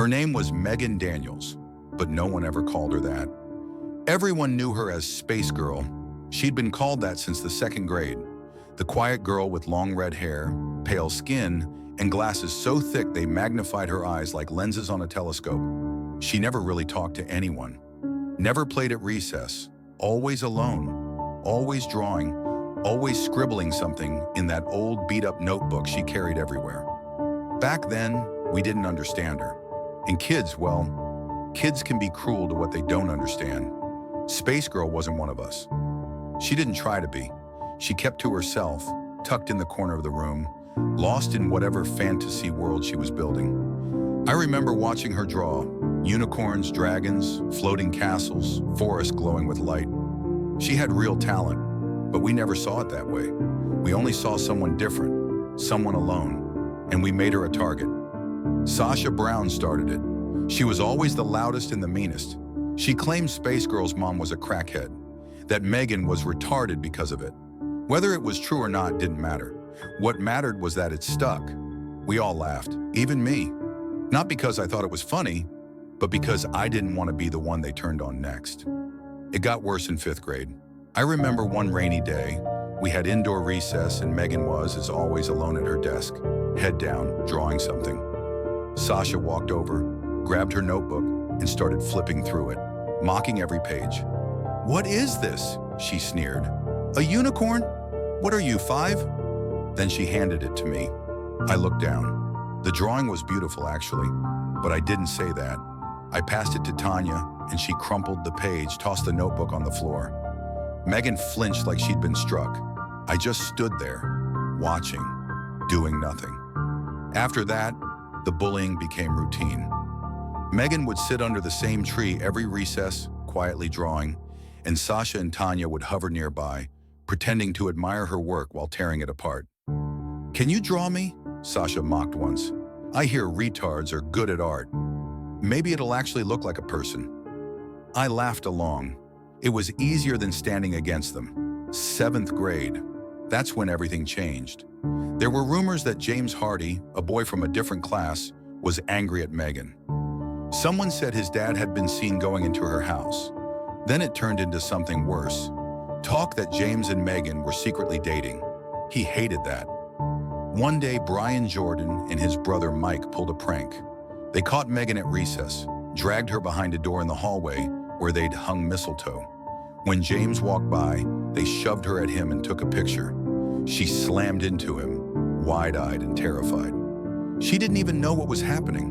Her name was Megan Daniels, but no one ever called her that. Everyone knew her as Space Girl. She'd been called that since the second grade. The quiet girl with long red hair, pale skin, and glasses so thick they magnified her eyes like lenses on a telescope. She never really talked to anyone. Never played at recess. Always alone. Always drawing. Always scribbling something in that old beat-up notebook she carried everywhere. Back then, we didn't understand her. And kids, well, kids can be cruel to what they don't understand. Space Girl wasn't one of us. She didn't try to be. She kept to herself, tucked in the corner of the room, lost in whatever fantasy world she was building. I remember watching her draw: unicorns, dragons, floating castles, forests glowing with light. She had real talent, but we never saw it that way. We only saw someone different, someone alone, and we made her a target. Sasha Brown started it. She was always the loudest and the meanest. She claimed Space Girl's mom was a crackhead, that Megan was retarded because of it. Whether it was true or not didn't matter. What mattered was that it stuck. We all laughed, even me. Not because I thought it was funny, but because I didn't want to be the one they turned on next. It got worse in 5th grade. I remember one rainy day, we had indoor recess and Megan was, as always, alone at her desk, head down, drawing something. Sasha walked over, grabbed her notebook, and started flipping through it, mocking every page. "What is this?" she sneered. "A unicorn? What are you, 5? Then she handed it to me. I looked down. The drawing was beautiful, actually, but I didn't say that. I passed it to Tanya, and she crumpled the page, tossed the notebook on the floor. Megan flinched like she'd been struck. I just stood there, watching, doing nothing. After that, the bullying became routine. Megan would sit under the same tree every recess, quietly drawing, and Sasha and Tanya would hover nearby, pretending to admire her work while tearing it apart. "Can you draw me?" Sasha mocked once. "I hear retards are good at art. Maybe it'll actually look like a person." I laughed along. It was easier than standing against them. 7th grade. That's when everything changed. There were rumors that James Hardy, a boy from a different class, was angry at Megan. Someone said his dad had been seen going into her house. Then it turned into something worse. Talk that James and Megan were secretly dating. He hated that. One day, Brian Jordan and his brother Mike pulled a prank. They caught Megan at recess, dragged her behind a door in the hallway where they'd hung mistletoe. When James walked by, they shoved her at him and took a picture. She slammed into him, wide-eyed and terrified. She didn't even know what was happening.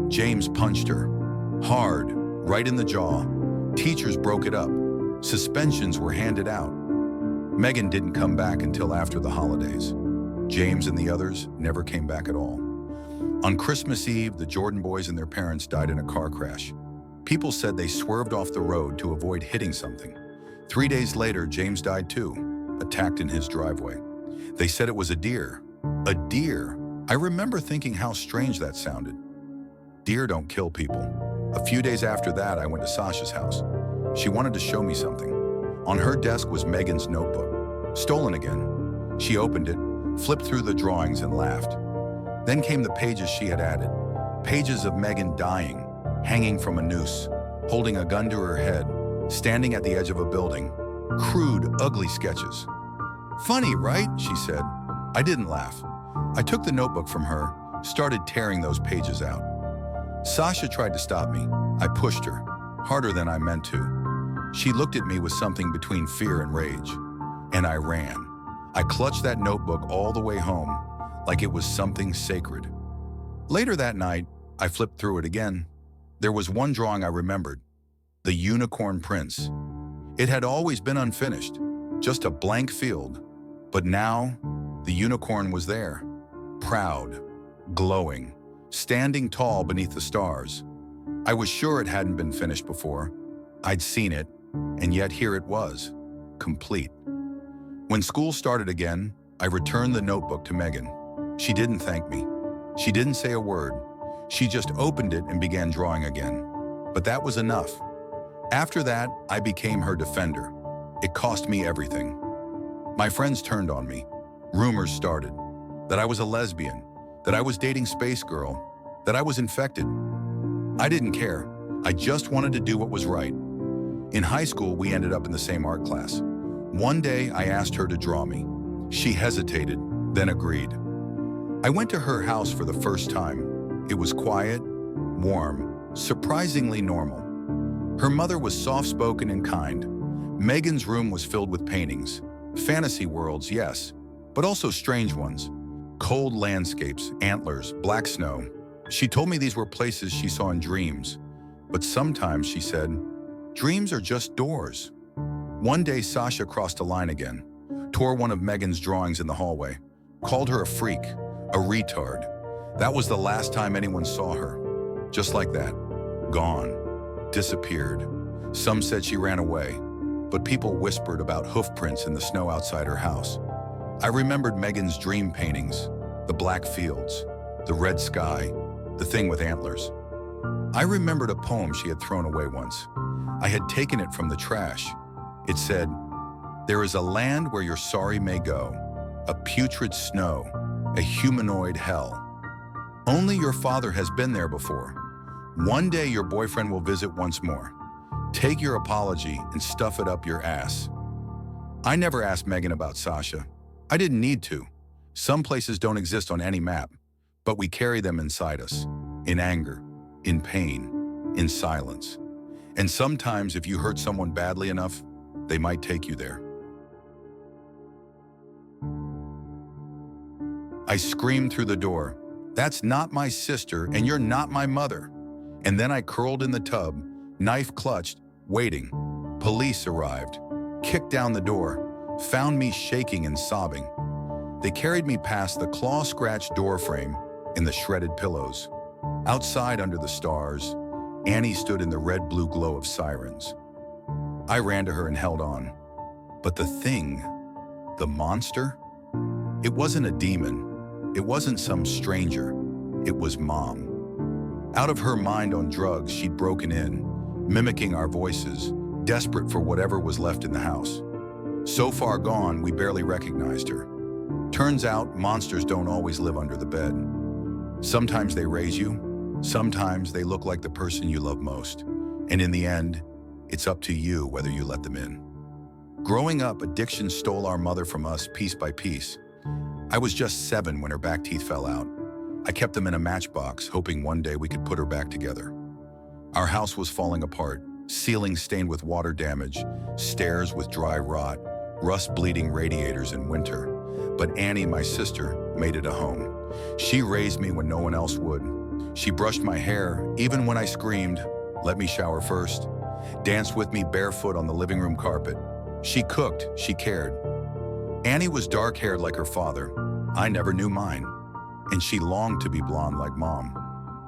James punched her, hard, right in the jaw. Teachers broke it up. Suspensions were handed out. Megan didn't come back until after the holidays. James and the others never came back at all. On Christmas Eve, the Jordan boys and their parents died in a car crash. People said they swerved off the road to avoid hitting something. 3 days later, James died too, attacked in his driveway. They said it was a deer. A deer? I remember thinking how strange that sounded. Deer don't kill people. A few days after that, I went to Sasha's house. She wanted to show me something. On her desk was Megan's notebook. Stolen again. She opened it, flipped through the drawings and laughed. Then came the pages she had added. Pages of Megan dying, hanging from a noose, holding a gun to her head, standing at the edge of a building. Crude, ugly sketches. "Funny, right?" she said. I didn't laugh. I took the notebook from her, started tearing those pages out. Sasha tried to stop me. I pushed her, harder than I meant to. She looked at me with something between fear and rage, and I ran. I clutched that notebook all the way home, like it was something sacred. Later that night, I flipped through it again. There was one drawing I remembered, the unicorn prince. It had always been unfinished, just a blank field. But now, the unicorn was there, proud, glowing, standing tall beneath the stars. I was sure it hadn't been finished before. I'd seen it, and yet here it was, complete. When school started again, I returned the notebook to Megan. She didn't thank me. She didn't say a word. She just opened it and began drawing again. But that was enough. After that, I became her defender. It cost me everything. My friends turned on me. Rumors started that I was a lesbian, that I was dating Space Girl, that I was infected. I didn't care. I just wanted to do what was right. In high school, we ended up in the same art class. One day, I asked her to draw me. She hesitated, then agreed. I went to her house for the first time. It was quiet, warm, surprisingly normal. Her mother was soft-spoken and kind. Megan's room was filled with paintings. Fantasy worlds, yes, but also strange ones. Cold landscapes, antlers, black snow. She told me these were places she saw in dreams. But sometimes, she said, dreams are just doors. One day, Sasha crossed a line again, tore one of Megan's drawings in the hallway, called her a freak, a retard. That was the last time anyone saw her. Just like that. Gone. Disappeared. Some said she ran away, but people whispered about hoof prints in the snow outside her house. I remembered Megan's dream paintings, the black fields, the red sky, the thing with antlers. I remembered a poem she had thrown away once. I had taken it from the trash. It said, "There is a land where your sorry may go, a putrid snow, a humanoid hell. Only your father has been there before. One day your boyfriend will visit once more. Take your apology and stuff it up your ass." I never asked Megan about Sasha. I didn't need to. Some places don't exist on any map, but we carry them inside us, in anger, in pain, in silence. And sometimes if you hurt someone badly enough, they might take you there. I screamed through the door, "That's not my sister, and you're not my mother." And then I curled in the tub, knife clutched, waiting. Police arrived, kicked down the door, found me shaking and sobbing. They carried me past the claw-scratched doorframe and the shredded pillows. Outside under the stars, Annie stood in the red-blue glow of sirens. I ran to her and held on. But the thing, the monster, it wasn't a demon. It wasn't some stranger. It was Mom. Out of her mind on drugs, she'd broken in, mimicking our voices, desperate for whatever was left in the house. So far gone, we barely recognized her. Turns out, monsters don't always live under the bed. Sometimes they raise you. Sometimes they look like the person you love most. And in the end, it's up to you whether you let them in. Growing up, addiction stole our mother from us piece by piece. I was just 7 when her back teeth fell out. I kept them in a matchbox, hoping one day we could put her back together. Our house was falling apart, ceilings stained with water damage, stairs with dry rot, rust-bleeding radiators in winter. But Annie, my sister, made it a home. She raised me when no one else would. She brushed my hair, even when I screamed, "Let me shower first," danced with me barefoot on the living room carpet. She cooked, she cared. Annie was dark-haired like her father. I never knew mine. And she longed to be blonde like Mom.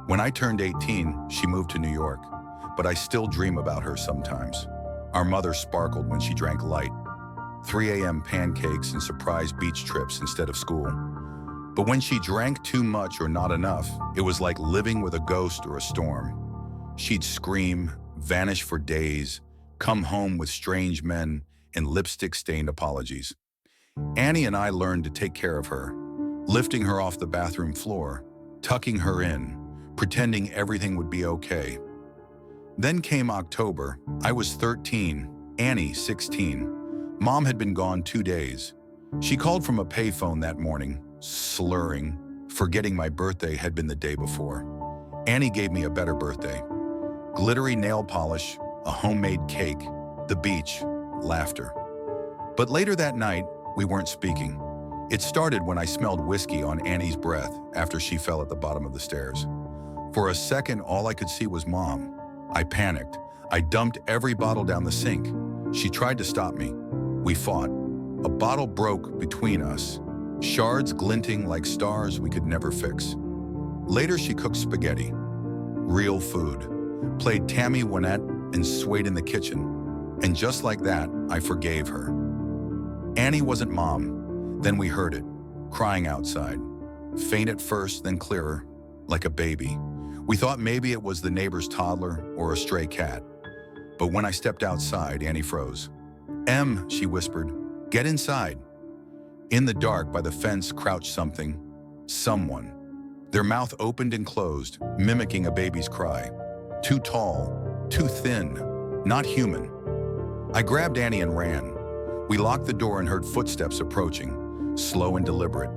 When I turned 18, she moved to New York, but I still dream about her sometimes. Our mother sparkled when she drank light. 3 a.m. pancakes and surprise beach trips instead of school. But when she drank too much or not enough, it was like living with a ghost or a storm. She'd scream, vanish for days, come home with strange men and lipstick-stained apologies. Annie and I learned to take care of her, lifting her off the bathroom floor, tucking her in, pretending everything would be okay. Then came October. I was 13, Annie 16. Mom had been gone 2 days. She called from a payphone that morning, slurring, forgetting my birthday had been the day before. Annie gave me a better birthday. Glittery nail polish, a homemade cake, the beach, laughter. But later that night, we weren't speaking. It started when I smelled whiskey on Annie's breath after she fell at the bottom of the stairs. For a second, all I could see was Mom. I panicked. I dumped every bottle down the sink. She tried to stop me. We fought. A bottle broke between us, shards glinting like stars we could never fix. Later, she cooked spaghetti. Real food. Played Tammy Wynette and swayed in the kitchen. And just like that, I forgave her. Annie wasn't Mom. Then we heard it, crying outside. Faint at first, then clearer, like a baby. We thought maybe it was the neighbor's toddler or a stray cat. But when I stepped outside, Annie froze. "Em," she whispered, "get inside." In the dark, by the fence, crouched something, someone. Their mouth opened and closed, mimicking a baby's cry. Too tall, too thin, not human. I grabbed Annie and ran. We locked the door and heard footsteps approaching, slow and deliberate.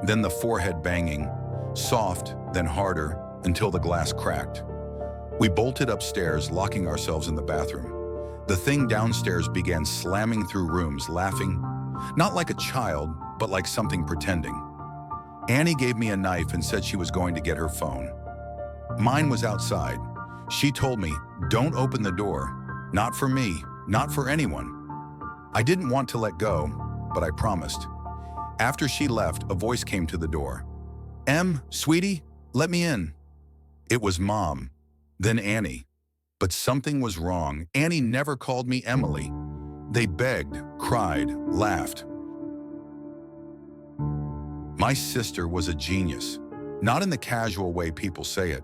Then the forehead banging, soft, then harder, until the glass cracked. We bolted upstairs, locking ourselves in the bathroom. The thing downstairs began slamming through rooms, laughing, not like a child, but like something pretending. Annie gave me a knife and said she was going to get her phone. Mine was outside. She told me, "Don't open the door. Not for me, not for anyone." I didn't want to let go, but I promised. After she left, a voice came to the door. Sweetie, let me in." It was Mom, then Annie. But something was wrong. Annie never called me Emily. They begged, cried, laughed. My sister was a genius, not in the casual way people say it.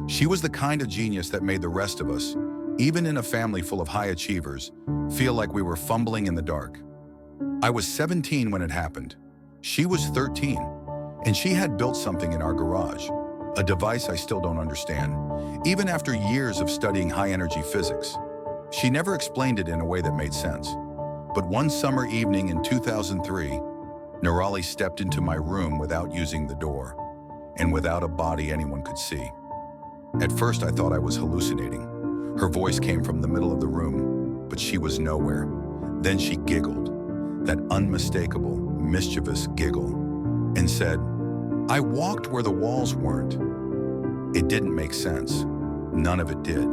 She was the kind of genius that made the rest of us, even in a family full of high achievers, feel like we were fumbling in the dark. I was 17 when it happened. She was 13, and she had built something in our garage, a device I still don't understand, even after years of studying high-energy physics. She never explained it in a way that made sense. But one summer evening in 2003, Nirali stepped into my room without using the door, and without a body anyone could see. At first, I thought I was hallucinating. Her voice came from the middle of the room, but she was nowhere. Then she giggled, that unmistakable, mischievous giggle, and said, "I walked where the walls weren't." It didn't make sense. None of it did.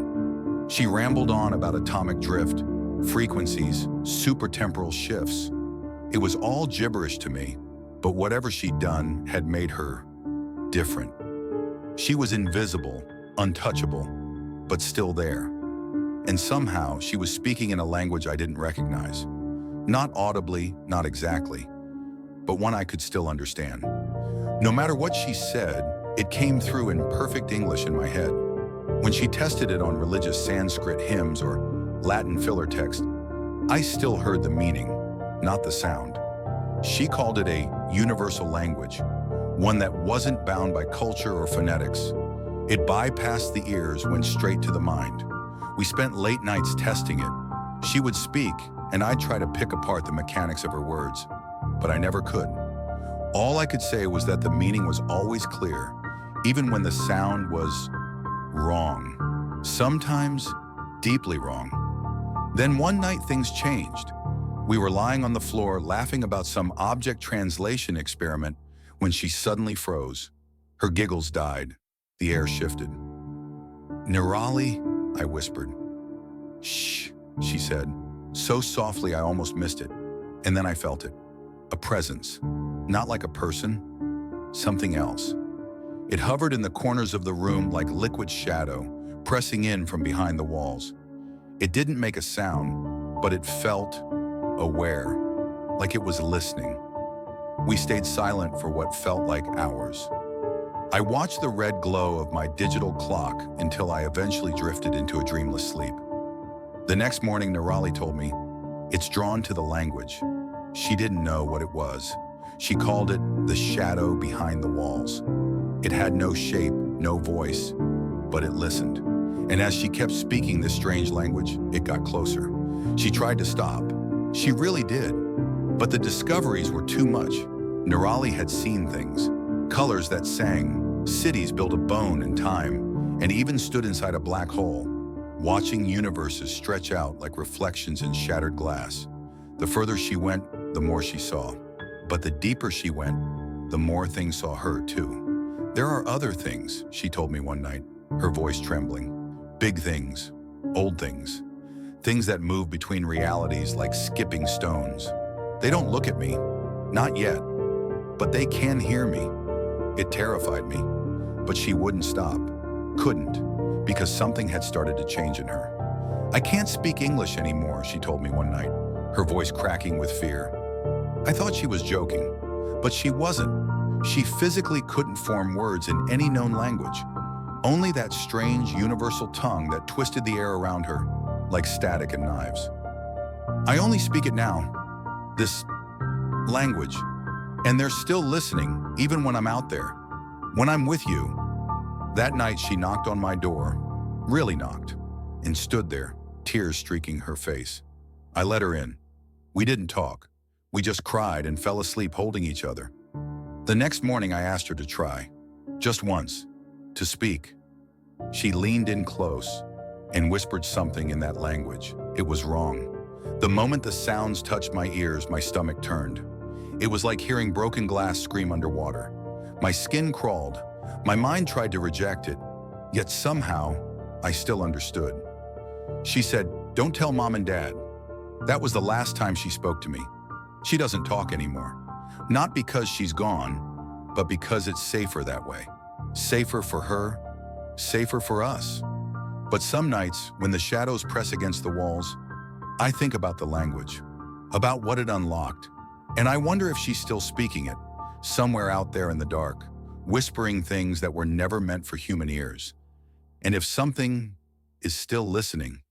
She rambled on about atomic drift, frequencies, supertemporal shifts. It was all gibberish to me, but whatever she'd done had made her different. She was invisible, untouchable, but still there. And somehow she was speaking in a language I didn't recognize. Not audibly, not exactly, but one I could still understand. No matter what she said, it came through in perfect English in my head. When she tested it on religious Sanskrit hymns or Latin filler text, I still heard the meaning, not the sound. She called it a universal language, one that wasn't bound by culture or phonetics. It bypassed the ears, went straight to the mind. We spent late nights testing it. She would speak, and I'd try to pick apart the mechanics of her words, but I never could. All I could say was that the meaning was always clear, even when the sound was wrong. Sometimes deeply wrong. Then one night things changed. We were lying on the floor laughing about some object translation experiment when she suddenly froze. Her giggles died. The air shifted. "Nirali," I whispered. "Shh," she said, so softly I almost missed it. And then I felt it. A presence. Not like a person. Something else. It hovered in the corners of the room like liquid shadow, pressing in from behind the walls. It didn't make a sound, but it felt aware, like it was listening. We stayed silent for what felt like hours. I watched the red glow of my digital clock until I eventually drifted into a dreamless sleep. The next morning, Nirali told me, "It's drawn to the language." She didn't know what it was. She called it the shadow behind the walls. It had no shape, no voice, but it listened. And as she kept speaking this strange language, it got closer. She tried to stop. She really did. But the discoveries were too much. Nirali had seen things. Colors that sang, cities built of bone and time, and even stood inside a black hole, watching universes stretch out like reflections in shattered glass. The further she went, the more she saw. But the deeper she went, the more things saw her too. "There are other things," she told me one night, her voice trembling. "Big things, old things, things that move between realities like skipping stones. They don't look at me, not yet, but they can hear me." It terrified me, but she wouldn't stop, couldn't, because something had started to change in her. "I can't speak English anymore," she told me one night, her voice cracking with fear. I thought she was joking, but she wasn't. She physically couldn't form words in any known language, only that strange universal tongue that twisted the air around her like static and knives. "I only speak it now, this language, and they're still listening even when I'm out there, when I'm with you." That night she knocked on my door, Really knocked, and stood there, tears streaking her face. I let her in. We didn't talk. We just cried and fell asleep holding each other. The next morning I asked her to try, just once, to speak. She leaned in close and whispered something in that language. It was wrong. The moment the sounds touched my ears, my stomach turned. It was like hearing broken glass scream underwater. My skin crawled. My mind tried to reject it, yet somehow I still understood. She said, "Don't tell Mom and Dad." That was the last time she spoke to me. She doesn't talk anymore. Not because she's gone, but because it's safer that way. Safer for her, safer for us. But some nights, when the shadows press against the walls, I think about the language, about what it unlocked, and I wonder if she's still speaking it, somewhere out there in the dark, whispering things that were never meant for human ears. And if something is still listening,